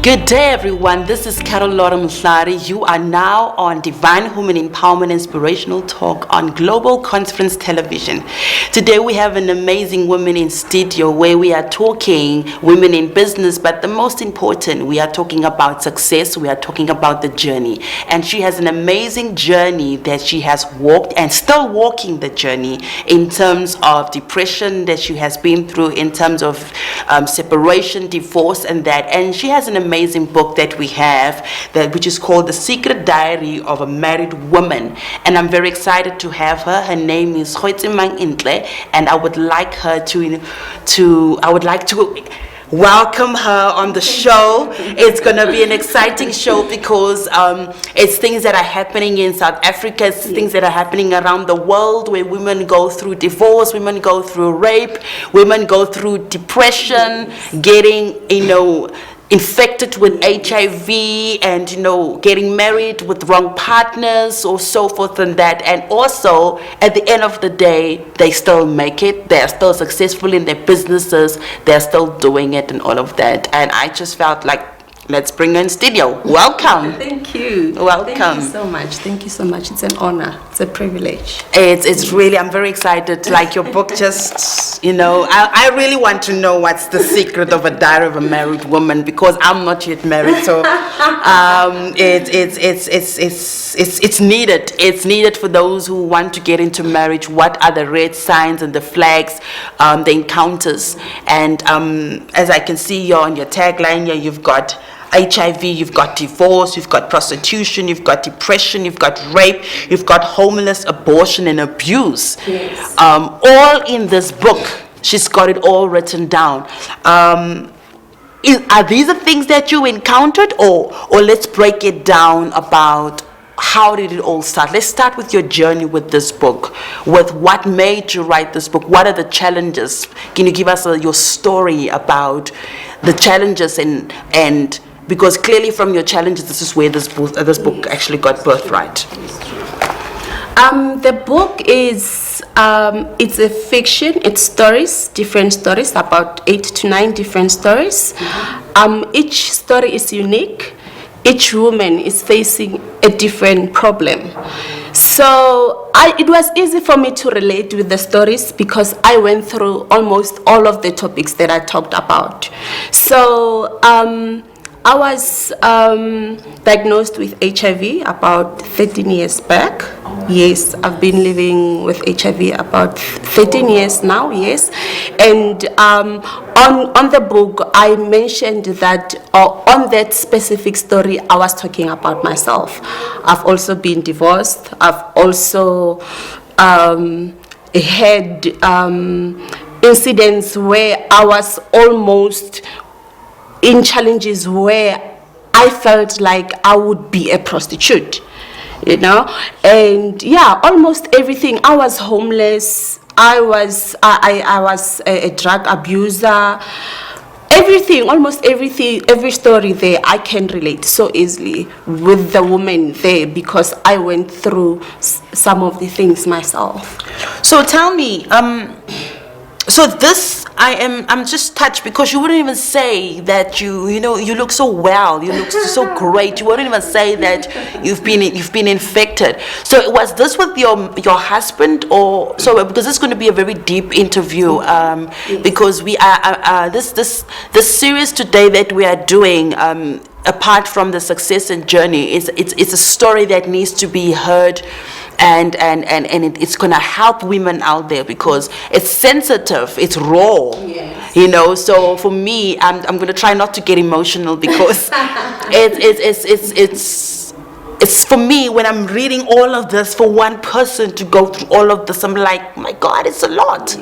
Good day, everyone. This is Carol Ntlhe. You are now on Divine Women Empowerment Inspirational Talk on Global Conference Television. Today we have an amazing woman in studio where we are talking women in business, but the most important, we are talking about success. We are talking about the journey. And she has an amazing journey that she has walked and still walking the journey in terms of depression that she has been through, in terms of separation, divorce, and that. And she has an amazing book that we have, which is called The Secret Diary of a Married Woman. And I'm very excited to have her. Her name is Goitsemang Ntlhe, and I would like to welcome her on the show. It's going to be an exciting show because it's things that are happening in South Africa, it's things that are happening around the world where women go through divorce, women go through rape, women go through depression, getting, infected with HIV, and getting married with wrong partners or so forth and that. And also at the end of the day, they still make it, they're still successful in their businesses, they're still doing it and all of that. And I just felt like, let's bring her in studio. Welcome. Thank you. Welcome. Thank you so much. Thank you so much. It's an honor. It's a privilege. It's really, I'm very excited. Like your book just, I really want to know what's the secret of a diary of a married woman, because I'm not yet married. So it's needed. It's needed for those who want to get into marriage. What are the red signs and the flags, the encounters? And as I can see here on your tagline here, you've got HIV, you've got divorce, you've got prostitution, you've got depression, you've got rape, you've got homeless, abortion, and abuse. Yes. All in this book. She's got it all written down. Are these the things that you encountered, or let's break it down about how did it all start? Let's start with your journey with this book, with what made you write this book. What are the challenges? Can you give us your story about the challenges and because clearly from your challenges, this is where this book actually got birthed, right? The book is, it's a fiction, it's stories, different stories, about 8 to 9 different stories. Each story is unique. Each woman is facing a different problem. So it was easy for me to relate with the stories because I went through almost all of the topics that I talked about. So I was diagnosed with HIV about 13 years back. Yes, I've been living with HIV about 13 years now, yes. And on the book, I mentioned that on that specific story, I was talking about myself. I've also been divorced. I've also had incidents where I was almost in challenges where I felt like I would be a prostitute, and yeah, almost everything. I was homeless. I was a drug abuser. Everything, almost everything, every story there, I can relate so easily with the woman there because I went through some of the things myself. So tell me, so this, I'm just touched because you wouldn't even say that you look so well, you look so great. You wouldn't even say that you've been infected. So was this with your husband, or so? Because this is going to be a very deep interview, because we are this series today that we are doing. Apart from the success and journey, it's a story that needs to be heard. And it's going to help women out there because it's sensitive, it's raw, yes. So for me, I'm going to try not to get emotional because it's for me, when I'm reading all of this, for one person to go through all of this, I'm like, my God, it's a lot.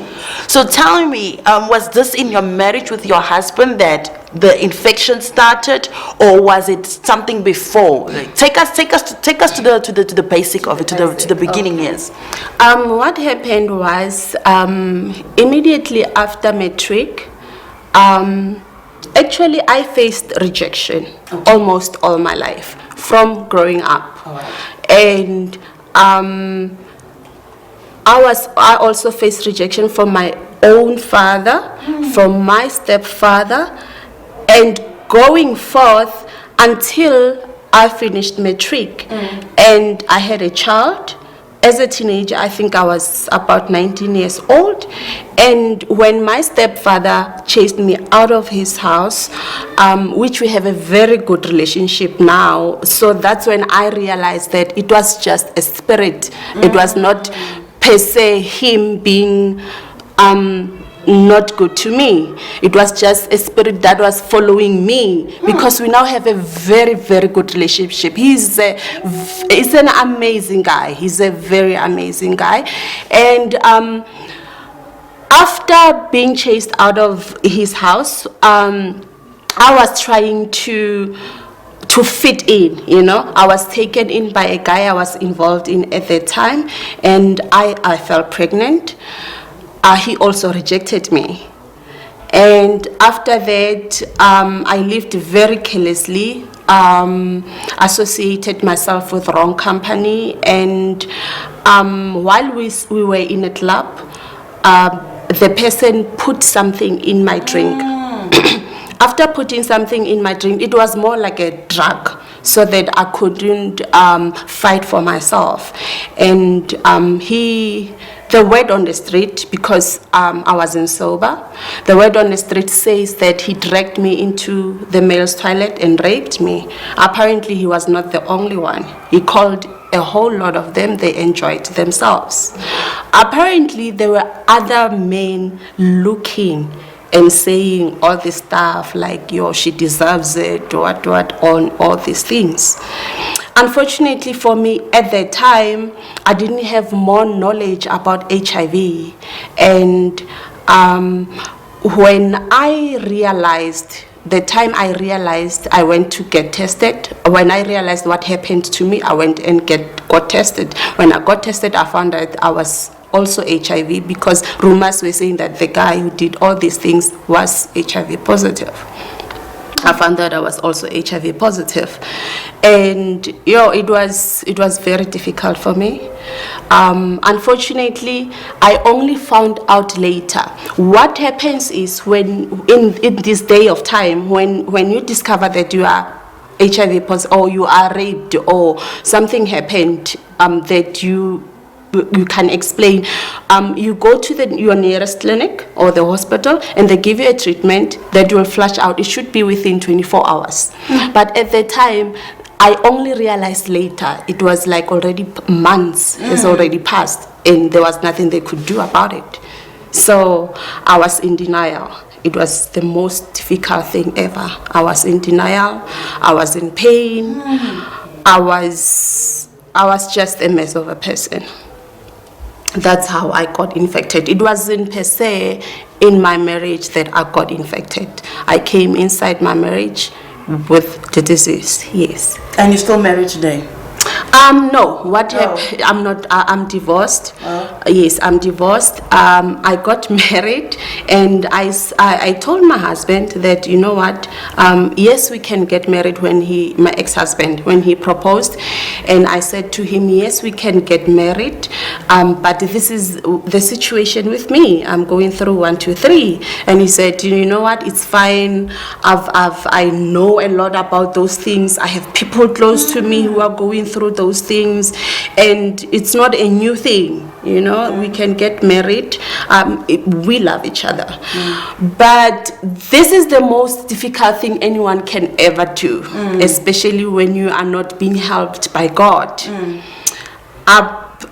So tell me, was this in your marriage with your husband that the infection started, or was it something before? Like, take us to the basic of it, to the beginning. Okay. Yes. What happened was immediately after matric. Actually, I faced rejection almost all my life from growing up, and I also faced rejection from my own father, from my stepfather, and going forth until I finished matric, and I had a child. As a teenager, I think I was about 19 years old, and when my stepfather chased me out of his house, which we have a very good relationship now, so that's when I realized that it was just a spirit. It was not per se him being not good to me. It was just a spirit that was following me, because we now have a very, very good relationship. He's an amazing guy. He's a very amazing guy. And after being chased out of his house, I was trying to fit in, you know. I was taken in by a guy I was involved in at that time, and I fell pregnant. He also rejected me. And after that, I lived very carelessly, associated myself with wrong company. And while we were in a club, the person put something in my drink. After putting something in my drink, it was more like a drug, so that I couldn't fight for myself. And the word on the street, because I wasn't sober, the word on the street says that he dragged me into the male's toilet and raped me. Apparently, he was not the only one. He called a whole lot of them. They enjoyed themselves. Apparently, there were other men looking and saying all this stuff like, yo, she deserves it, what, on all these things. Unfortunately for me, at that time, I didn't have more knowledge about HIV. And when I realized, the time I realized, I went to get tested. When I realized what happened to me, I went and got tested. When I got tested, I found out I was also HIV, because rumors were saying that the guy who did all these things was HIV positive. I found out I was also HIV positive, and it was very difficult for me. Unfortunately, I only found out later. What happens is, when in this day of time, when you discover that you are HIV positive, or you are raped, or something happened that you can explain, you go to your nearest clinic or the hospital, and they give you a treatment that will flush out. It should be within 24 hours. But at the time, I only realized later. It was like already months has already passed, and there was nothing they could do about it. So I was in denial. It was the most difficult thing ever. I was in denial. I was in pain. I was just a mess of a person. That's how I got infected. It wasn't per se in my marriage that I got infected. I came inside my marriage with the disease, yes. And you're still married today? No. What happened? I'm not. I'm divorced. Yes, I'm divorced. I got married, and I told my husband that, you know what? Yes, we can get married. My ex-husband, when he proposed, and I said to him, yes, we can get married. But this is the situation with me. I'm going through 1, 2, 3. And he said, you know what? It's fine. I know a lot about those things. I have people close to me who are going through those things, and it's not a new thing, you know. We can get married. We love each other. But this is the most difficult thing anyone can ever do, especially when you are not being helped by God.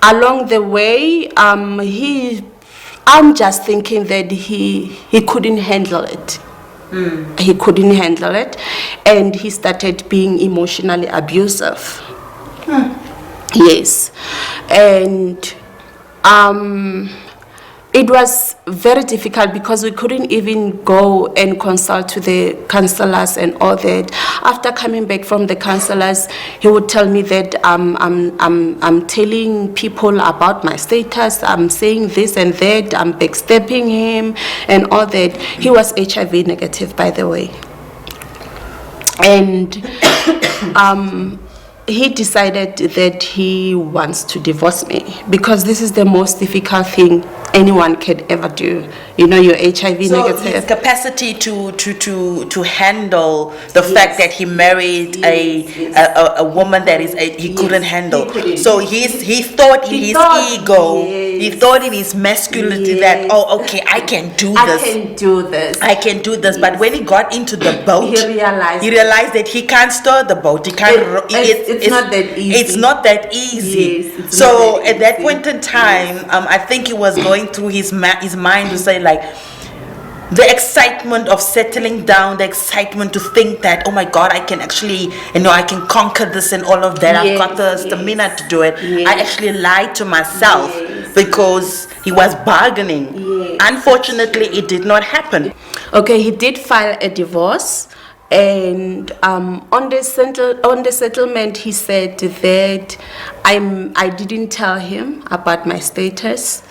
Along the way, I'm just thinking that he couldn't handle it. He couldn't handle it, and he started being emotionally abusive. Yes, and it was very difficult, because we couldn't even go and consult to the counselors and all that. After coming back from the counselors, he would tell me that I'm telling people about my status, I'm saying this and that, I'm backstabbing him and all that. He was HIV negative, by the way. And he decided that he wants to divorce me because this is the most difficult thing anyone could ever do. You know, you're HIV so negative. his capacity to handle the fact that he married a woman that is he couldn't handle. So he thought in his ego, he thought in his masculinity that, oh, okay, I can do this. I can do this. But when he got into the boat, he realized that he can't stir the boat. He can't. It's not that easy. It's not that easy. Yes, so at that point in time, I think he was going through his mind to say, like, the excitement of settling down, the excitement to think that, oh my God, I can actually, I can conquer this and all of that. I've got the stamina to do it. I actually lied to myself because he was bargaining. Unfortunately, it did not happen. Okay, he did file a divorce. And on the settlement, he said that I didn't tell him about my status,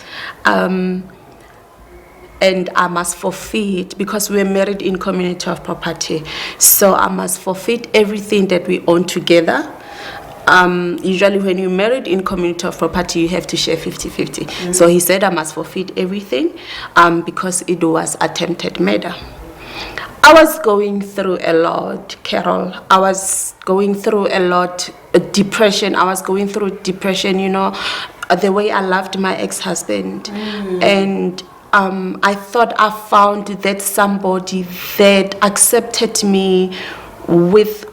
and I must forfeit because we're married in community of property. So I must forfeit everything that we own together. Usually when you're married in community of property, you have to share 50-50. So he said I must forfeit everything because it was attempted murder. I was going through a lot, Carol. I was going through a lot, depression. I was going through depression, the way I loved my ex-husband. And I thought I found that somebody that accepted me with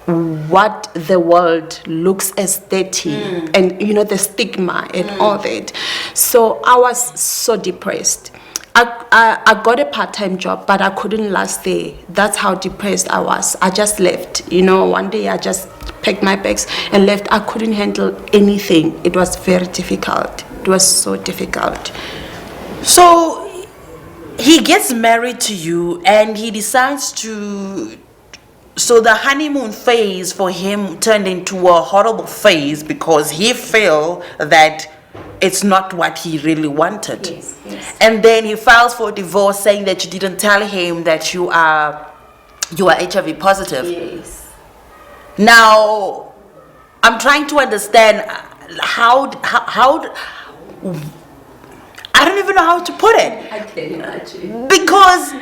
what the world looks as dirty and, the stigma and all that. So I was so depressed. I got a part-time job, but I couldn't last there. That's how depressed I was. I just left. One day I just packed my bags and left. I couldn't handle anything. It was very difficult. It was so difficult. So he gets married to you and he decides to... So the honeymoon phase for him turned into a horrible phase because he felt that it's not what he really wanted. Yes. And then he files for divorce saying that you didn't tell him that you are HIV positive. Yes. Now, I'm trying to understand how I don't even know how to put it. I can actually. Because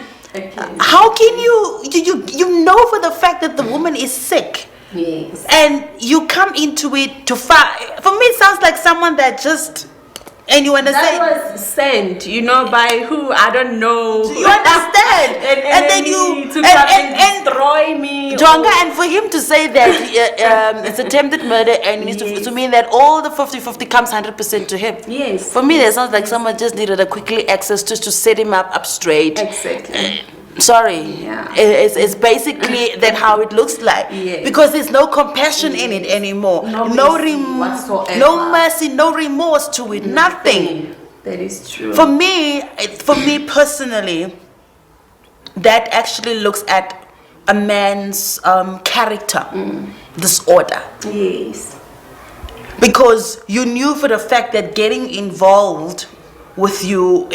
how can you know for the fact that the woman is sick? Yes. And you come into it to fight. For me, it sounds like someone that just... And you understand? That was sent, by who? I don't know. You understand? and then you... And destroy me. Jonga, and for him to say that it's attempted murder and it needs to mean that all the 50-50 comes 100% to him. Yes. For me, that sounds like someone just needed a quickly access just to set him up straight. Exactly. Sorry, Yeah. It's basically that how it looks like. Yes. Because there's no compassion in it anymore. No mercy whatsoever. No mercy, no remorse to it, nothing. That is true. For me personally, that actually looks at a man's character disorder. Yes. Because you knew for the fact that getting involved with you,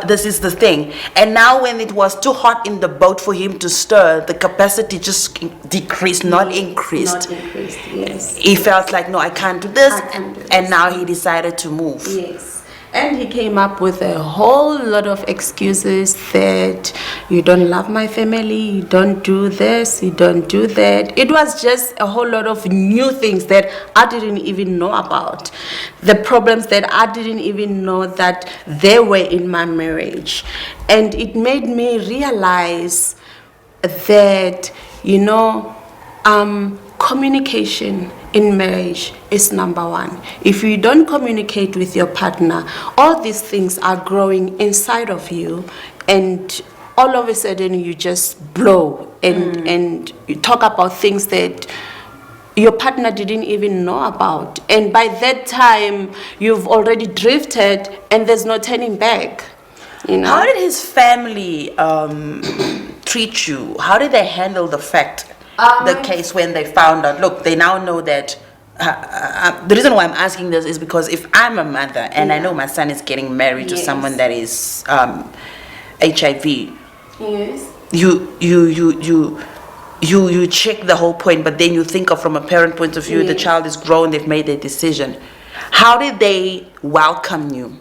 this is the thing. And now when it was too hot in the boat for him to stir, the capacity just decreased, not increased. Not increased, yes. He felt like, no, I can't do this. I can't do this. And now he decided to move. Yes. And he came up with a whole lot of excuses that you don't love my family, you don't do this, you don't do that. It was just a whole lot of new things that I didn't even know about. The problems that I didn't even know that they were in my marriage. And it made me realize that, communication in marriage is number one. If you don't communicate with your partner, all these things are growing inside of you, and all of a sudden you just blow and you talk about things that your partner didn't even know about. And by that time, you've already drifted and there's no turning back. How did his family treat you? How did they handle the case when they found out? Look, they now know that. The reason why I'm asking this is because if I'm a mother and I know my son is getting married to someone that is HIV, yes, you you check the whole point, but then you think of from a parent point of view, the child is grown, they've made their decision. How did they welcome you?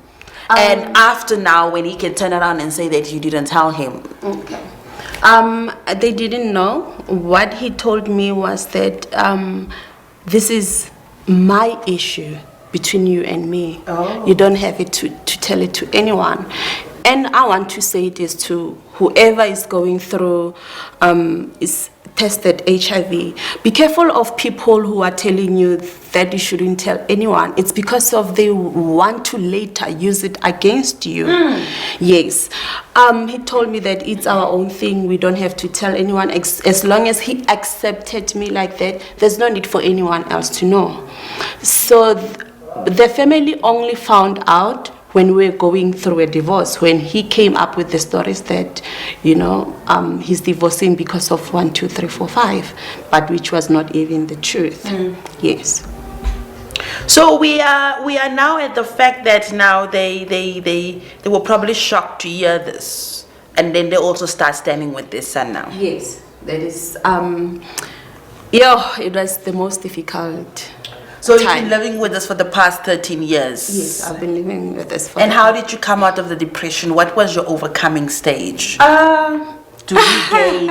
And after now, when he can turn around and say that you didn't tell him. Okay. They didn't know. What he told me was that this is my issue between you and me. Oh. You don't have it to tell it to anyone. And I want to say this to whoever is going through is tested HIV. Be careful of people who are telling you that you shouldn't tell anyone. It's because of they want to later use it against you. Yes. He told me that it's our own thing. We don't have to tell anyone. As long as he accepted me like that, there's no need for anyone else to know. So the family only found out when we were going through a divorce, when he came up with the stories that, he's divorcing because of 1, 2, 3, 4, 5, but which was not even the truth. Yes. So we are now at the fact that now they were probably shocked to hear this, and then they also start standing with their son now. Yes, that is. It was the most difficult. So you've been living with us for the past 13 years. Yes, I've been living with us for. And how did you come out of the depression? What was your overcoming stage? To regain.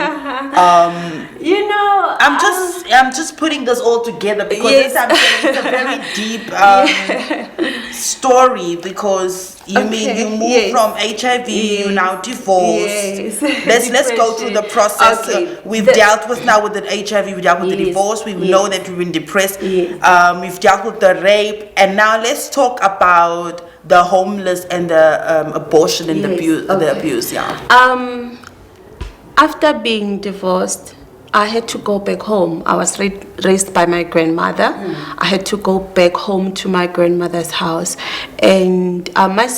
I'm just putting this all together because it's a very deep story, because you moved from HIV, you're now divorced. Let's go through the process. Okay. We've dealt with now with the HIV, we dealt with the divorce, we know that you've been depressed, we've dealt with the rape, and now let's talk about the homeless and the abortion and the abuse. After being divorced, I had to go back home. I was raised by my grandmother. I had to go back home to my grandmother's house, and my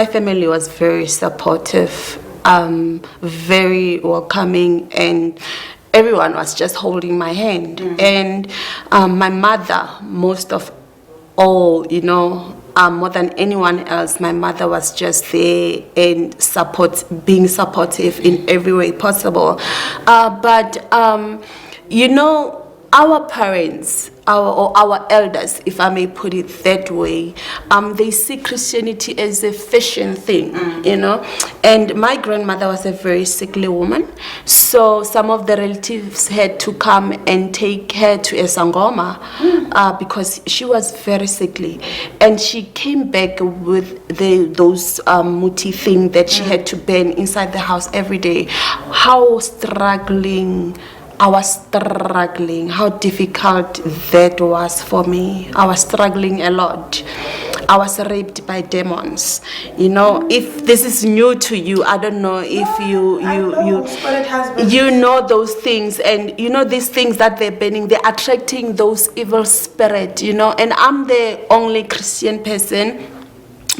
family was very supportive, very welcoming, and everyone was just holding my hand. And my mother, most of all, more than anyone else, my mother was just there and being supportive in every way possible. But our parents, our elders, if I may put it that way, they see Christianity as a fashion thing, And my grandmother was a very sickly woman, so some of the relatives had to come and take her to a sangoma because she was very sickly, and she came back with those muti thing that she had to burn inside the house every day. How difficult that was for me. I was struggling a lot. I was raped by demons. If this is new to you, I don't know if you know those things, and these things that they're burning, they're attracting those evil spirits, and I'm the only Christian person.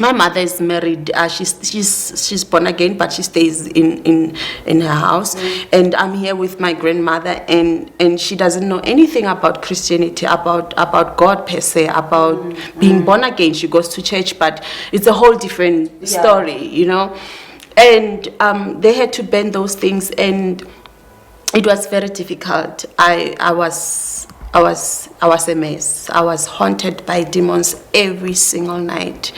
My mother is married. She's born again, but she stays in her house, and I'm here with my grandmother, and she doesn't know anything about Christianity, about God per se, about being born again. She goes to church, but it's a whole different story, And they had to bend those things, and it was very difficult. I was a mess. I was haunted by demons every single night.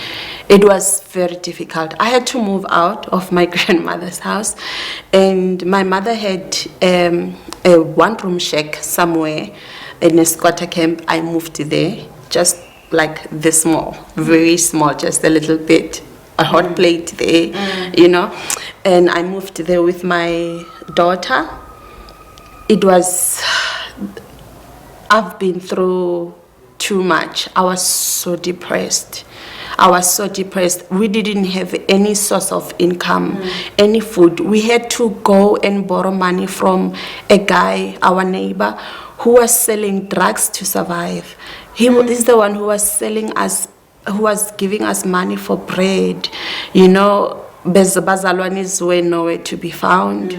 It was very difficult. I had to move out of my grandmother's house, and my mother had a one-room shack somewhere in a squatter camp. I moved there, just like this small, very small, just a little bit, a hot plate there, And I moved there with my daughter. I've been through too much. I was so depressed. We didn't have any source of income, any food. We had to go and borrow money from a guy, our neighbor, who was selling drugs to survive. He is the one who was giving us money for bread. Bazalwanis were nowhere to be found.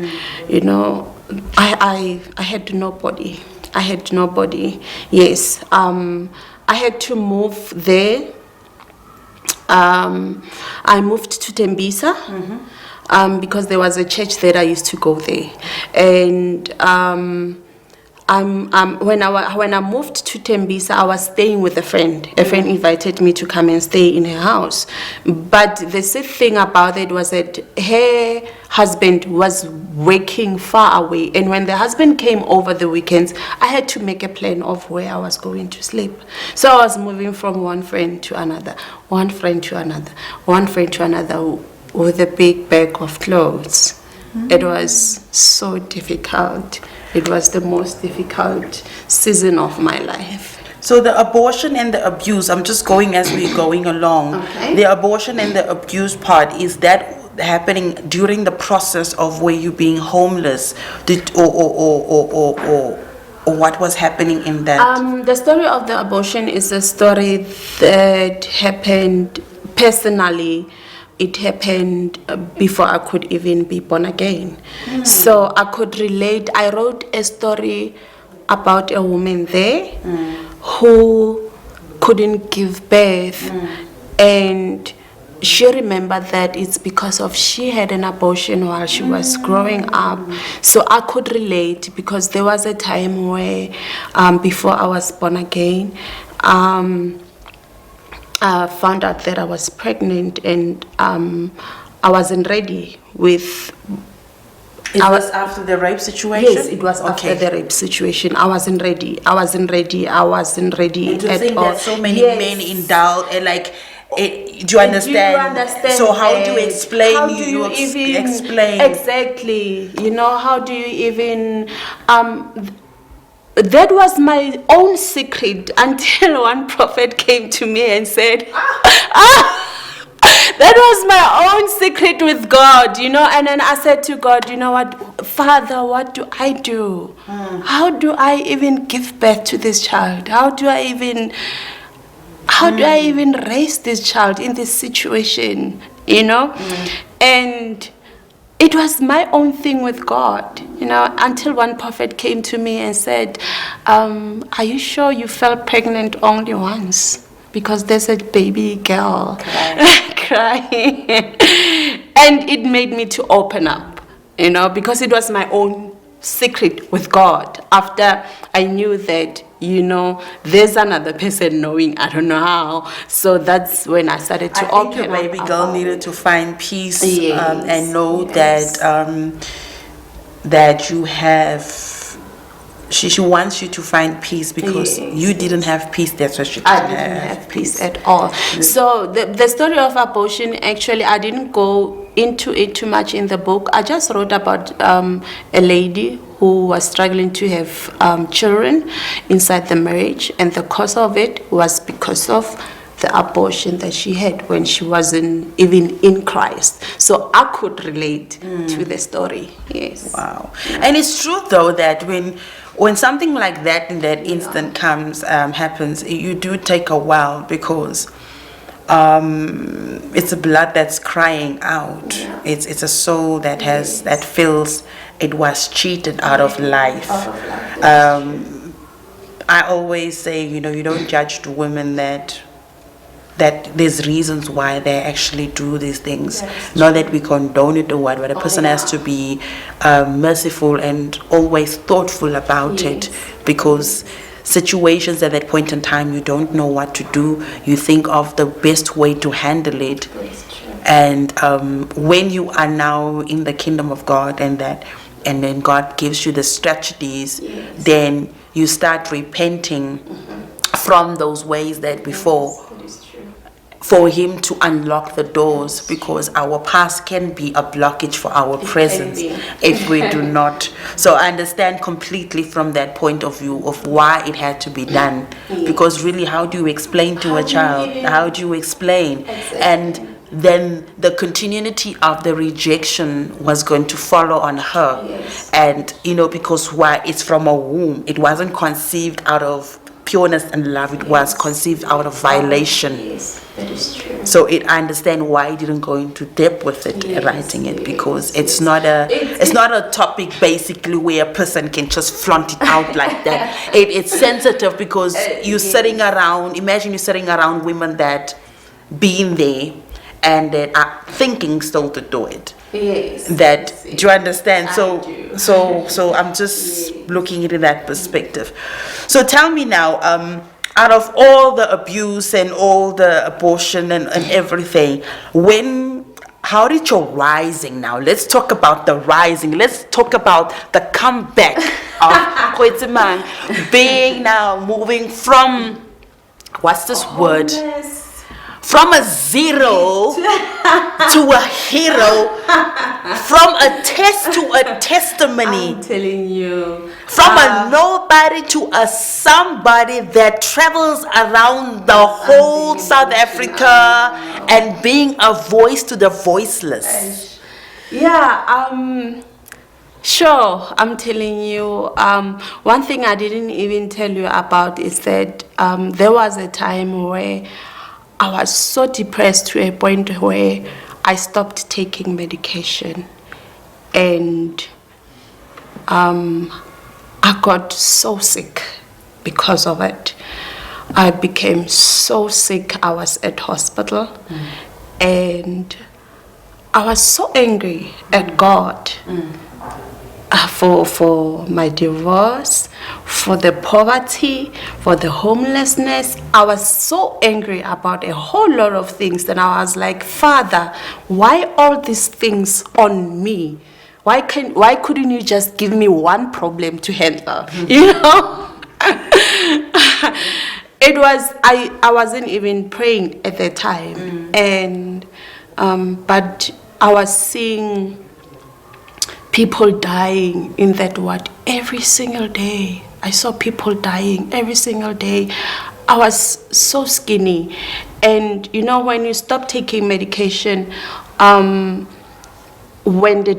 I had nobody. Yes. I had to move there. I moved to Tembisa because there was a church that I used to go there. And when I moved to Tembisa, I was staying with a friend. A friend invited me to come and stay in her house. But the sad thing about it was that her husband was working far away, and when the husband came over the weekends, I had to make a plan of where I was going to sleep. So I was moving from one friend to another, one friend to another, one friend to another, with a big bag of clothes. It was so difficult. It was the most difficult season of my life. So the abortion and the abuse, I'm just going as we're going along. Okay. The abortion and the abuse part, is that happening during the process of where you being homeless? Or what was happening in that? The story of the abortion is a story that happened personally. It happened before I could even be born again. So I could relate. I wrote a story about a woman there who couldn't give birth, and she remembered that it's because of she had an abortion while she was growing up. So I could relate, because there was a time where before I was born again, I found out that I was pregnant, and I wasn't ready with. It was after the rape situation? Yes, it was after the rape situation. I wasn't ready. I wasn't ready And to at think all. that so many men in doubt, and like, do you understand? Do you understand? So how do you explain? How do you even explain exactly? You know, how do you even? That was my own secret until one prophet came to me and said, that was my own secret with God, you know. And then I said to God, you know what, Father, what do I do? How do I even give birth to this child? How do I even raise this child in this situation, you know? And it was my own thing with God, you know, until one prophet came to me and said, are you sure you felt pregnant only once? Because there's a baby girl crying. And it made me to open up, you know, because it was my own secret with God. After I knew that, you know, there's another person knowing, I don't know how. So that's when I started to open up. I think the baby girl needed to find peace, Yes, and know yes. that you have. She wants you to find peace, because you didn't have peace. That's why she didn't have peace at all. So the story of abortion, actually, I didn't go into it too much in the book. I just wrote about a lady who was struggling to have children inside the marriage, and the cause of it was because of the abortion that she had when she wasn't even in Christ. So I could relate to the story. Yes. Wow. And it's true though that when something like that in that instant happens, you do take a while, because it's a blood that's crying out. It's a soul that that feels it was cheated out of life. I always say, you know, you don't judge the women that there's reasons why they actually do these things. Not that we condone it or what, but a person has to be merciful and always thoughtful about it, because situations at that point in time, you don't know what to do. You think of the best way to handle it. And when you are now in the kingdom of God, and then God gives you the strategies, then you start repenting from those ways that before, for him to unlock the doors, because our past can be a blockage for our presence if we do not. So I understand completely from that point of view of why it had to be done, because really, how do you explain to a child? How do you explain? And then the continuity of the rejection was going to follow on her. And you know, because why, it's from a womb, it wasn't conceived out of pureness and love, it was conceived out of violation. Yes, that is true. So I understand why he didn't go into depth with it, writing it, because it's not a topic basically where a person can just flaunt it out like that. It's sensitive, because you're sitting around, imagine you're sitting around women that being there and that are thinking still to do it. Yes. Do you understand? So So I'm just looking at it in that perspective. So tell me now, out of all the abuse and all the abortion and everything, how did your rising now? Let's talk about the rising. Let's talk about the comeback of Goitsemang being now moving from, what's this word? From a zero to a hero, from a test to a testimony. I'm telling you. From a nobody to a somebody that travels around the whole South Africa and being a voice to the voiceless. Yeah, sure, I'm telling you. One thing I didn't even tell you about is that there was a time where I was so depressed to a point where I stopped taking medication, and I got so sick because of it. I became so sick. I was at hospital, and I was so angry at God. For my divorce, for the poverty, for the homelessness. I was so angry about a whole lot of things. And I was like, Father, why all these things on me? Why couldn't you just give me one problem to handle? You know? It was, I wasn't even praying at the time. And but I was seeing people dying in that ward every single day. I saw people dying every single day. I was so skinny. And you know, when you stop taking medication, when the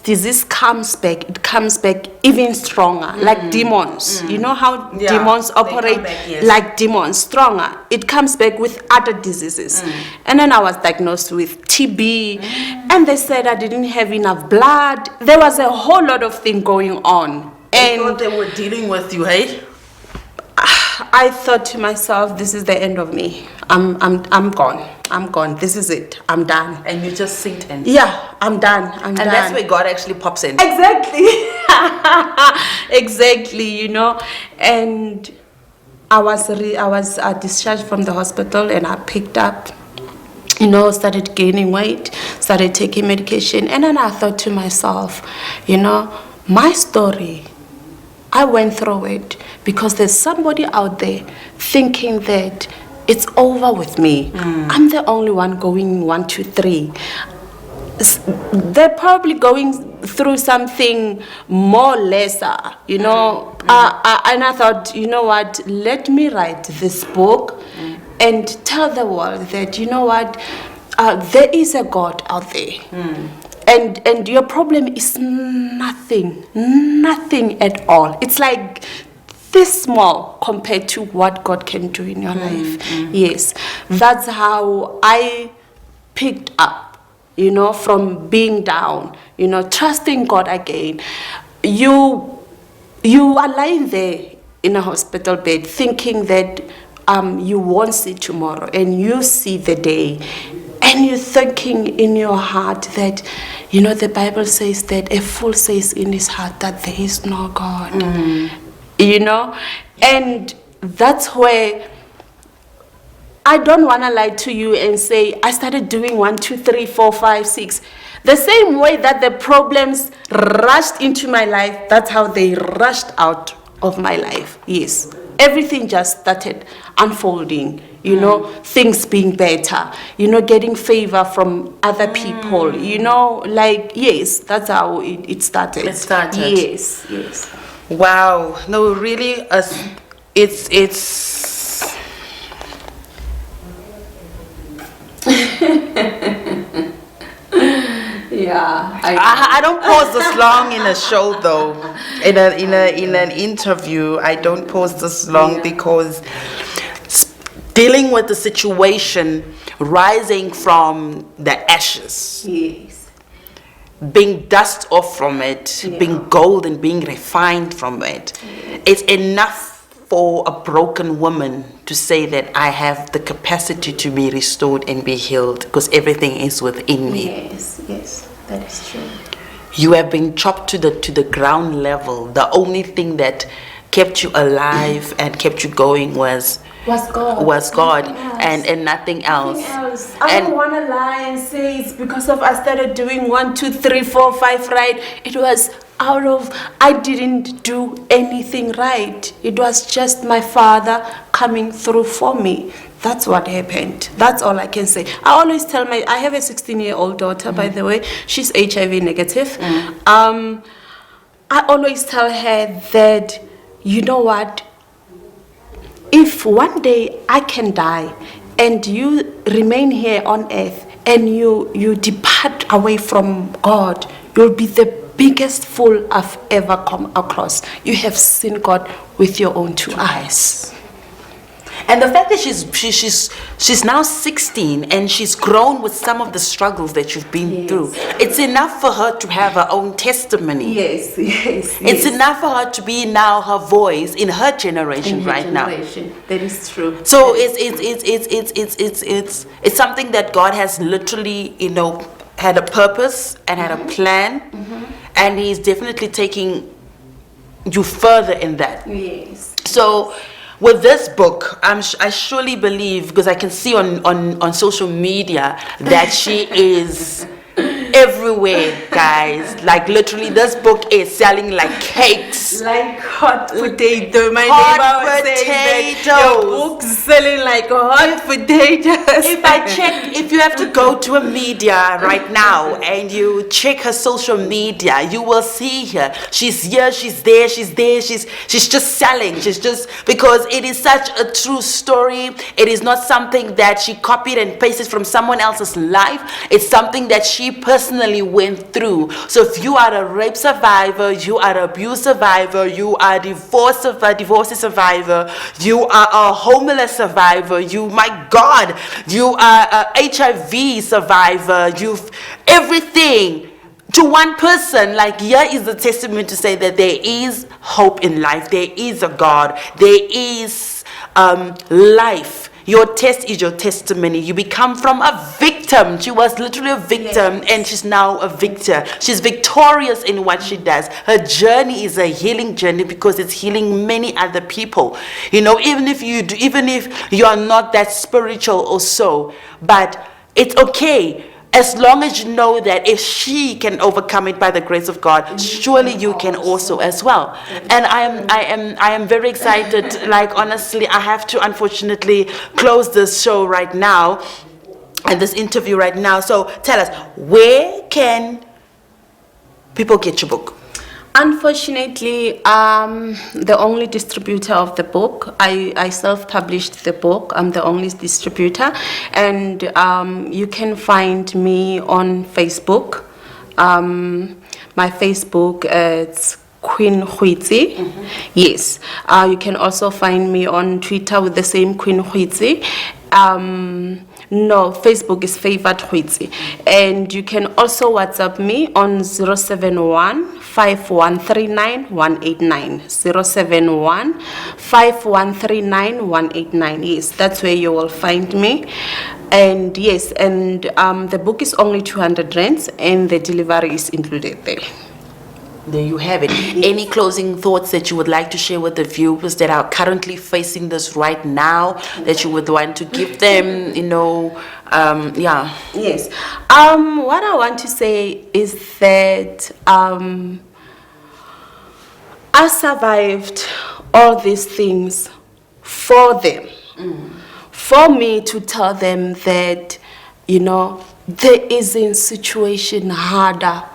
disease comes back, it comes back even stronger, like demons. You know how demons operate back, like demons, stronger. It comes back with other diseases. And then I was diagnosed with TB, and they said I didn't have enough blood. There was a whole lot of things going on. And thought they were dealing with you, hey? I thought to myself, this is the end of me. I'm gone. I'm gone. This is it. I'm done. And you just sinked in. Yeah, I'm done. I'm done. And that's where God actually pops in. Exactly. Exactly, you know. And I was discharged from the hospital, and I picked up, you know, started gaining weight, started taking medication. And then I thought to myself, you know, my story, I went through it because there's somebody out there thinking that it's over with me. I'm the only one going 1, 2, 3. They're probably going through something more lesser, you know. And I thought, you know what, let me write this book and tell the world that, you know what, there is a God out there. And your problem is nothing at all. It's like this small compared to what God can do in your life. Yes, that's how I picked up, you know, from being down, you know, trusting God again. You are lying there in a hospital bed thinking that you won't see tomorrow, and you see the day. And you're thinking in your heart that, you know, the Bible says that a fool says in his heart that there is no God. You know? And that's where I don't want to lie to you and say, I started doing 1, 2, 3, 4, 5, 6. The same way that the problems rushed into my life, that's how they rushed out of my life. Yes. Everything just started unfolding, you know, things being better, you know, getting favor from other people, you know, like, yes, that's how it started. It started. Yes, yes. Wow. No, really, it's Yeah, I don't pause this long in a show though. In an interview, I don't pause this long because dealing with the situation, rising from the ashes, yes, being dust off from it, being gold and being refined from it, it's enough for a broken woman to say that I have the capacity to be restored and be healed because everything is within me. Yes, yes, that is true. you have been chopped to the ground level. The only thing that kept you alive and kept you going was God and nothing else. I don't want to lie and say it's because of I started doing 1, 2, 3, 4, 5 right. It was out of I didn't do anything right. It was just my Father coming through for me. That's what happened. That's all I can say. I always tell I have a 16-year-old daughter, by the way. She's HIV negative. I always tell her that, you know what? If one day I can die and you remain here on earth and you depart away from God, you'll be the biggest fool I've ever come across. You have seen God with your own 2 eyes. And the fact that she's now 16 and she's grown with some of the struggles that you've been through, it's enough for her to have her own testimony. Yes. It's enough for her to be now her voice in her generation now. That is true. So it's something that God has literally, had a purpose and had a plan, and He's definitely taking you further in that. Yes. So with this book, I surely believe, because I can see on social media that she is everywhere, guys. Like literally, this book is selling like cakes, like hot potato. My hot neighbor potatoes. Says that your book's selling like hot potatoes. If you have to go to a media right now and you check her social media, you will see her. She's here, she's there, she's just selling. She's just, because it is such a true story. It is not something that she copied and pasted from someone else's life. It's something that she personally went through. So if you are a rape survivor, you are an abuse survivor, you are a divorce survivor, you are a homeless survivor, you are a HIV survivor, you've everything. To one person, like here is the testament to say that there is hope in life, there is a God, there is life. Your test is your testimony. You become from a victim. She was literally a victim, and she's now a victor. She's victorious in what she does. Her journey is a healing journey because it's healing many other people. Even if you are not that spiritual or so, but it's okay. As long as you know that if she can overcome it by the grace of God, surely you can also as well. And I am very excited. Like honestly, I have to unfortunately close this show right now and this interview right now. So tell us, where can people get your book? Unfortunately, the only distributor of the book, I self-published the book. I'm the only distributor, and you can find me on Facebook. My Facebook, it's Queen Goitse. Yes. You can also find me on Twitter with the same Queen Goitse. No, Facebook is Favored Goitse. And you can also WhatsApp me on 071 5139 189. 071 5139 189. Yes, that's where you will find me. And yes, and the book is only 200 rands and the delivery is included there. There you have it. Any closing thoughts that you would like to share with the viewers that are currently facing this right now, that you would want to give them, Yes. What I want to say is that I survived all these things for them. For me to tell them that, there is a situation harder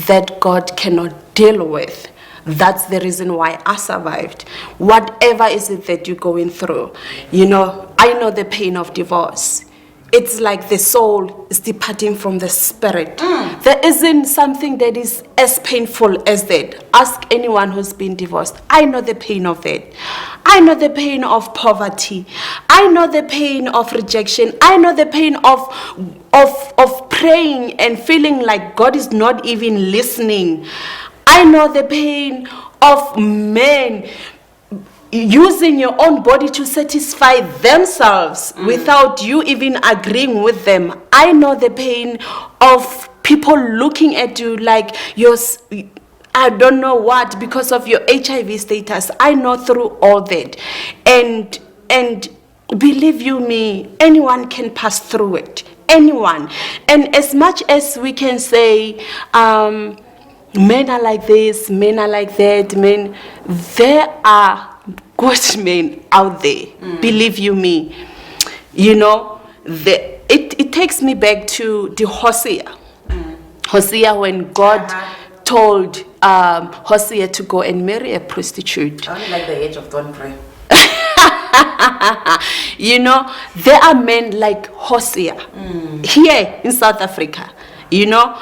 that God cannot deal with. That's the reason why I survived. Whatever is it that you're going through, I know the pain of divorce. It's like the soul is departing from the spirit. There isn't something that is as painful as that. Ask anyone who's been divorced. I know the pain of it. I know the pain of poverty. I know the pain of rejection. I know the pain of praying and feeling like God is not even listening. I know the pain of men using your own body to satisfy themselves without you even agreeing with them. I know the pain of people looking at you like I don't know what, because of your HIV status. I know through all that. And believe you me, anyone can pass through it. Anyone. And as much as we can say, men are like this, men are like that, men, there are good men out there. Believe you me. You know, it takes me back to the Hosea. Hosea, when God told Hosea to go and marry a prostitute. I only like the age of don't pray. You know, there are men like Hosea here in South Africa. You know,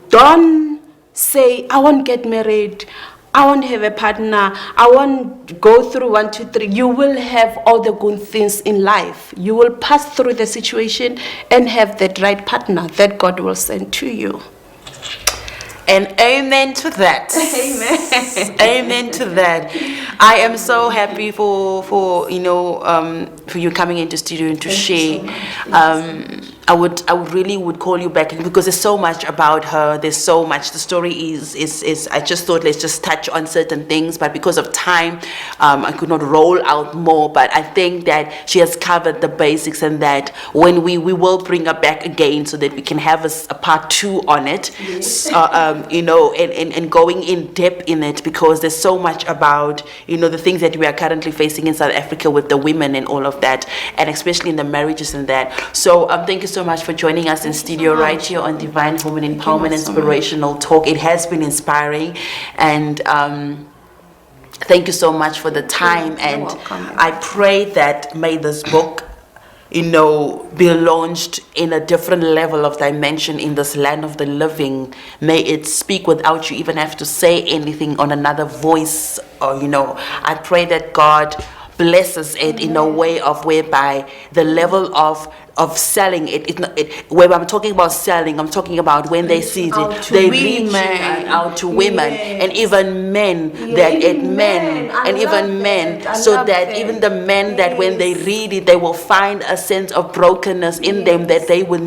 don't say, I won't get married, I won't have a partner, I won't go through 1, 2, 3. You will have all the good things in life. You will pass through the situation and have that right partner that God will send to you. And amen to that. Amen. Amen to that. I am so happy for you coming into studio and to share. I would really call you back because there's so much about her. There's so much. The story is. I just thought let's just touch on certain things, but because of time, I could not roll out more. But I think that she has covered the basics, and that when we will bring her back again so that we can have a part 2 on it. Yes. And going in depth in it, because there's so much about the things that we are currently facing in South Africa with the women and all of that, and especially in the marriages and that. So thank you so much for joining us in studio right here on Divine Women Empowerment Inspirational Talk. It has been inspiring, and thank you so much for the time. And I pray that may this book be launched in a different level of dimension in this land of the living. May it speak without you even have to say anything on another voice, or I pray that God blesses it in a way of whereby the level of selling where I'm talking about selling, I'm talking about when they see it, they reach out to women and even men, so that even the men that when they read it, they will find a sense of brokenness in them that they would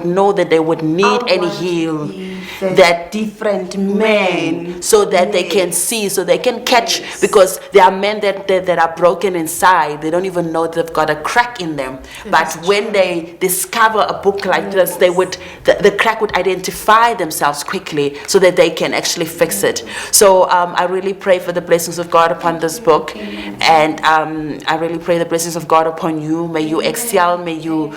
know that they would need and heal that different men, so that they can see, so they can catch, because there are men that are broken inside. They don't even know they've got a crack in them, but when they discover a book like this, they would the crack would identify themselves quickly so that they can actually fix it. So I really pray for the blessings of God upon this book, and I really pray the blessings of God upon you. May you excel, may you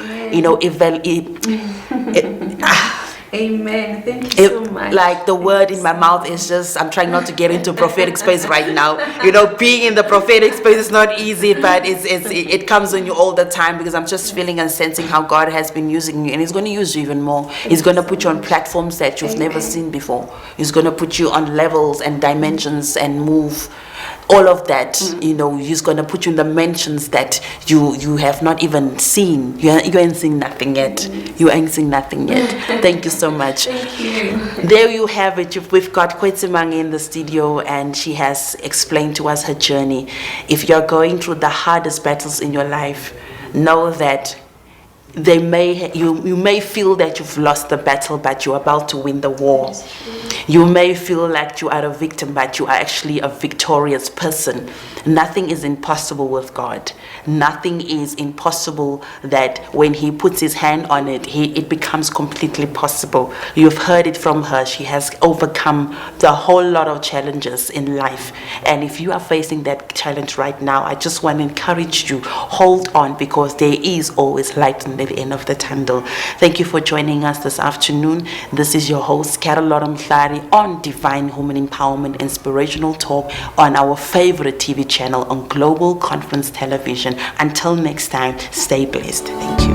Amen. Thank you so much. Like the word in my mouth is just, I'm trying not to get into prophetic space right now. Being in the prophetic space is not easy, but it comes on you all the time, because I'm just feeling and sensing how God has been using you, and He's going to use you even more. He's going to put you on platforms that you've never seen before. He's going to put you on levels and dimensions and move. All of that, He's going to put you in dimensions that you have not even seen. You ain't seen nothing yet. You ain't seen nothing yet. Thank you so much. Thank you. There you have it. We've got Goitsemang in the studio, and she has explained to us her journey. If you're going through the hardest battles in your life, know that you may feel that you've lost the battle, but you're about to win the war. You may feel like you are a victim, but you are actually a victorious person. Nothing is impossible with God. Nothing is impossible that when He puts His hand on it, it becomes completely possible. You've heard it from her. She has overcome the whole lot of challenges in life. And if you are facing that challenge right now, I just want to encourage you, hold on, because there is always light at the end of the tunnel. Thank you for joining us this afternoon. This is your host, Ntlhe, on Divine Women Empowerment Inspirational Talk on our favorite TV channel on Global Conference Television. Until next time, stay blessed. Thank you.